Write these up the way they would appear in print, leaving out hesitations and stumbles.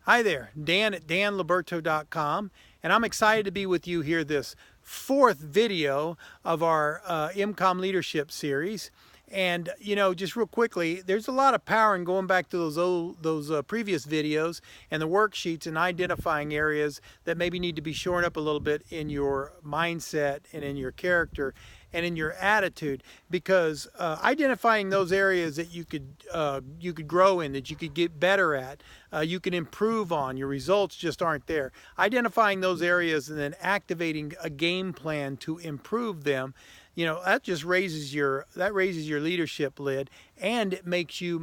Hi there, Dan at danliberto.com, and I'm excited to be with you here this fourth video of our MCOM leadership series. And just real quickly, there's a lot of power in going back to those previous videos and the worksheets and identifying areas that maybe need to be shored up a little bit in your mindset and in your character and in your attitude, because identifying those areas that you could grow in, that you could get better at, you can improve on, your results just aren't there. Identifying those areas and then activating a game plan to improve them, that just raises your leadership lid, and it makes you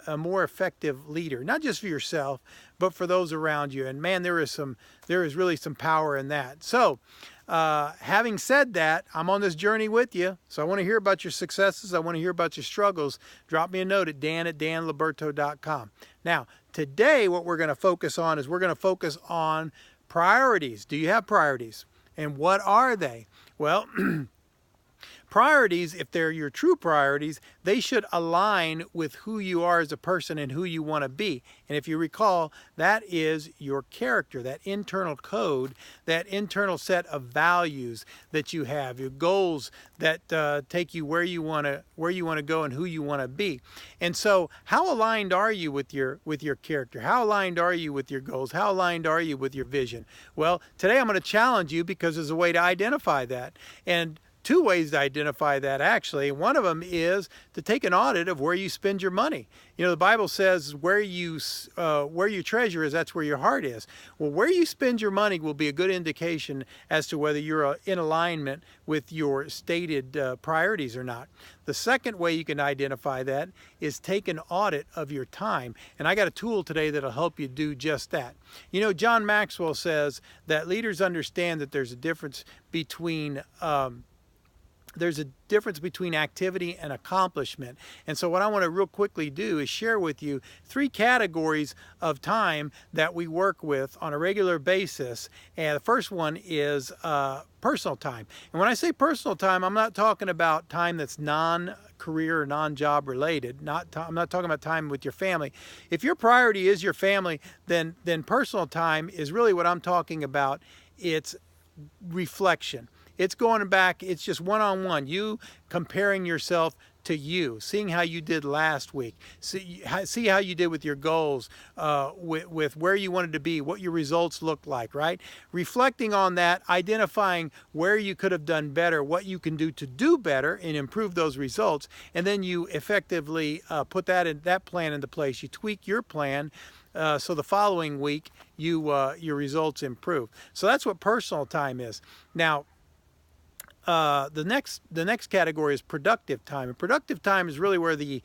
a more effective leader, not just for yourself, but for those around you. And man, there is really some power in that. So having said that, I'm on this journey with you, so I want to hear about your successes. I want to hear about your struggles. Drop me a note at dan@danliberto.com. Now, today what we're going to focus on is priorities. Do you have priorities? And what are they? Well, priorities, if they're your true priorities, they should align with who you are as a person and who you want to be. And if you recall, that is your character, that internal code, that internal set of values that you have, your goals that take you where you want to go and who you want to be. And so, how aligned are you with your character? How aligned are you with your goals? How aligned are you with your vision? Well, today I'm going to challenge you, because there's a way to identify that. And two ways to identify that, actually. One of them is to take an audit of where you spend your money. The Bible says where your treasure is, that's where your heart is. Well, where you spend your money will be a good indication as to whether you're in alignment with your stated priorities or not. The second way you can identify that is take an audit of your time. And I got a tool today that'll help you do just that. John Maxwell says that leaders understand that there's a difference between activity and accomplishment. And so what I want to real quickly do is share with you three categories of time that we work with on a regular basis. And the first one is personal time. And when I say personal time, I'm not talking about time that's non-career or non-job related. I'm not talking about time with your family. If your priority is your family, then personal time is really what I'm talking about. It's reflection. It's going back, it's just one-on-one. You comparing yourself to you, seeing how you did last week, see how you did with your goals, with where you wanted to be, what your results looked like, right? Reflecting on that, identifying where you could have done better, what you can do to do better and improve those results, and then you effectively put that plan into place. You tweak your plan so the following week your results improve. So that's what personal time is. Now, the next category is productive time. And productive time is really where the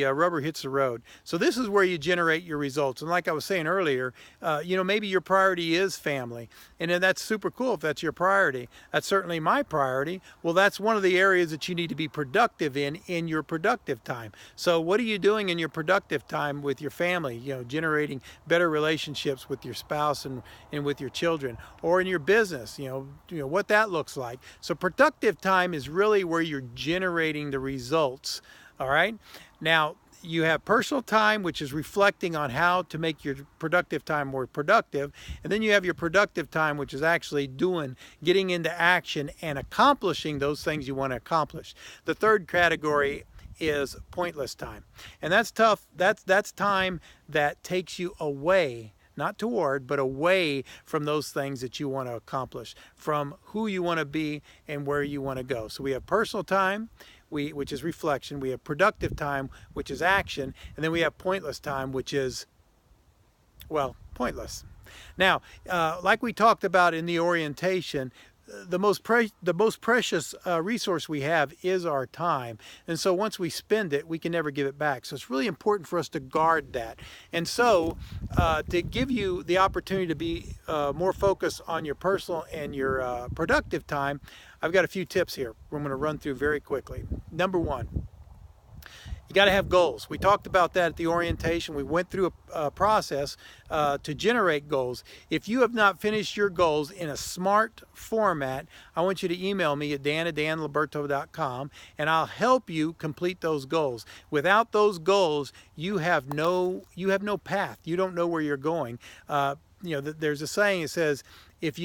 rubber hits the road. So this is where you generate your results. And like I was saying earlier, maybe your priority is family, and then that's super cool if that's your priority. That's certainly my priority. Well, that's one of the areas that you need to be productive in your productive time. So what are you doing in your productive time with your family? Generating better relationships with your spouse and with your children, or in your business. What that looks like. So productive time is really where you're generating the results. All right. Now, you have personal time, which is reflecting on how to make your productive time more productive. And then you have your productive time, which is actually getting into action and accomplishing those things you want to accomplish. The third category is pointless time. And that's tough. That's time that takes you away, not toward, but away from those things that you want to accomplish, from who you want to be and where you want to go. So we have personal time, which is reflection. We have productive time, which is action. And then we have pointless time, which is, pointless. Now, like we talked about in the orientation, the most precious resource we have is our time. And so once we spend it, we can never give it back. So it's really important for us to guard that. And so to give you the opportunity to be more focused on your personal and your productive time, I've got a few tips here I'm going to run through very quickly. Number one, You got to have goals. We talked about that at the orientation. We went through a process to generate goals. If you have not finished your goals in a SMART format, I want you to email me at dan@danliberto.com, and I'll help you complete those goals. Without those goals, you have no path. You don't know where you're going. There's a saying that says, if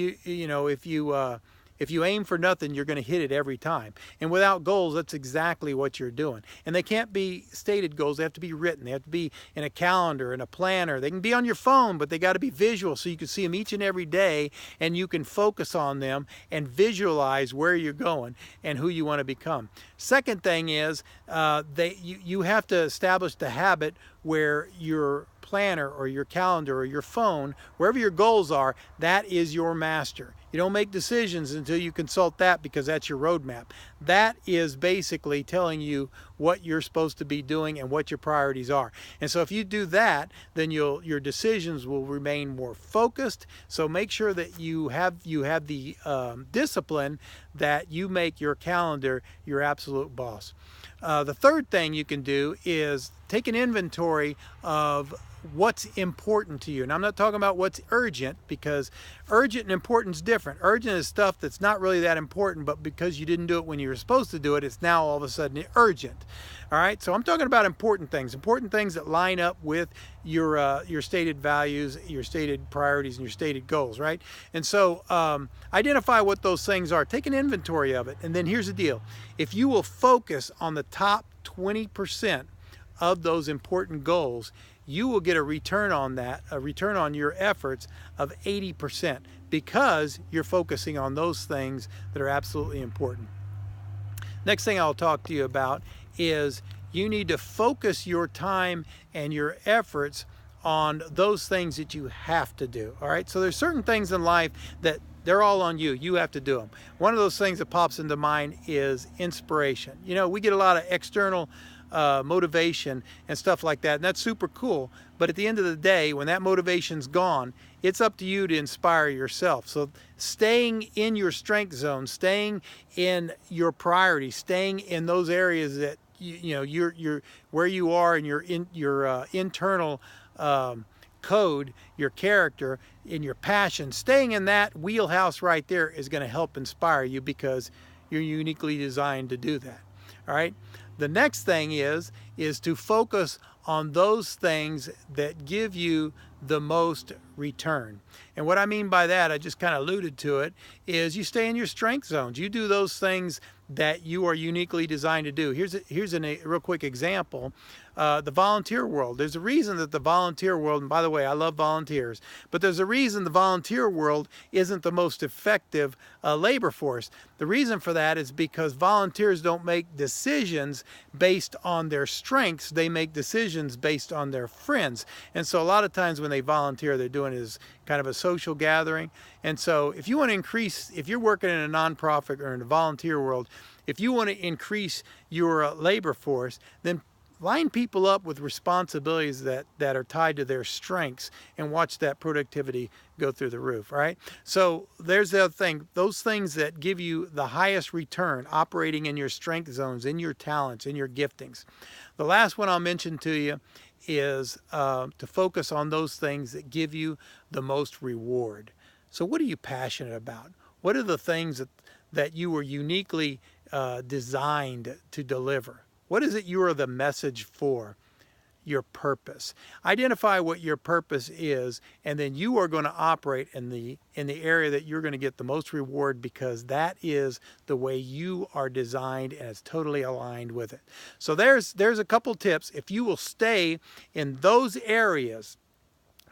you aim for nothing, you're going to hit it every time. And without goals, that's exactly what you're doing. And they can't be stated goals. They have to be written. They have to be in a calendar, in a planner. They can be on your phone, but they got to be visual so you can see them each and every day, and you can focus on them and visualize where you're going and who you want to become. Second thing is you have to establish the habit where your planner or your calendar or your phone, wherever your goals are, that is your master. You don't make decisions until you consult that, because that's your roadmap. That is basically telling you what you're supposed to be doing and what your priorities are. And so if you do that, then your decisions will remain more focused. So make sure that you have the discipline that you make your calendar your absolute boss. The third thing you can do is take an inventory of what's important to you. And I'm not talking about what's urgent, because urgent and important is different. Urgent is stuff that's not really that important, but because you didn't do it when you were supposed to do it, it's now all of a sudden urgent. All right, so I'm talking about important things that line up with your stated values, your stated priorities, and your stated goals, right? And so identify what those things are. Take an inventory of it. And then here's the deal. If you will focus on the top 20% of those important goals, you will get a return on that, a return on your efforts of 80%, because you're focusing on those things that are absolutely important. Next thing I'll talk to you about is you need to focus your time and your efforts on those things that you have to do. All right, so there's certain things in life that they're all on you. You have to do them. One of those things that pops into mind is inspiration. You know, we get a lot of external motivation and stuff like that, and that's super cool. But at the end of the day, when that motivation's gone, it's up to you to inspire yourself. So staying in your strength zone, staying in your priorities, staying in those areas that you're where you are in your internal code, your character, in your passion, staying in that wheelhouse right there is going to help inspire you, because you're uniquely designed to do that. All right. The next thing is to focus on those things that give you the most return. And what I mean by that, I just kind of alluded to it, is you stay in your strength zones. You do those things that you are uniquely designed to do. Here's a real quick example. The volunteer world. There's a reason that the volunteer world, and by the way, I love volunteers, but there's a reason the volunteer world isn't the most effective labor force. The reason for that is because volunteers don't make decisions based on their strengths. They make decisions based on their friends. And so a lot of times when they volunteer, they're doing it as kind of a social gathering. And so if you want to increase, if you're working in a nonprofit or in a volunteer world, if you want to increase your labor force, then line people up with responsibilities that are tied to their strengths, and watch that productivity go through the roof, all right? So there's the other thing. Those things that give you the highest return, operating in your strength zones, in your talents, in your giftings. The last one I'll mention to you is to focus on those things that give you the most reward. So what are you passionate about? What are the things that you were uniquely designed to deliver? What is it you are the message for? Your purpose. Identify what your purpose is, and then you are going to operate in the area that you're going to get the most reward, because that is the way you are designed and it's totally aligned with it. So there's a couple tips. If you will stay in those areas,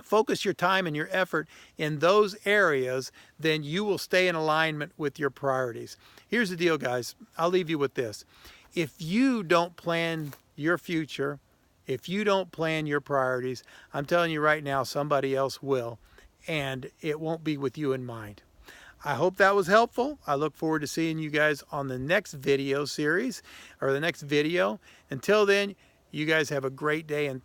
focus your time and your effort in those areas, then you will stay in alignment with your priorities. Here's the deal, guys. I'll leave you with this. If you don't plan your future, if you don't plan your priorities, I'm telling you right now, somebody else will, and it won't be with you in mind. I hope that was helpful. I look forward to seeing you guys on the next video series, or the next video. Until then, you guys have a great day, and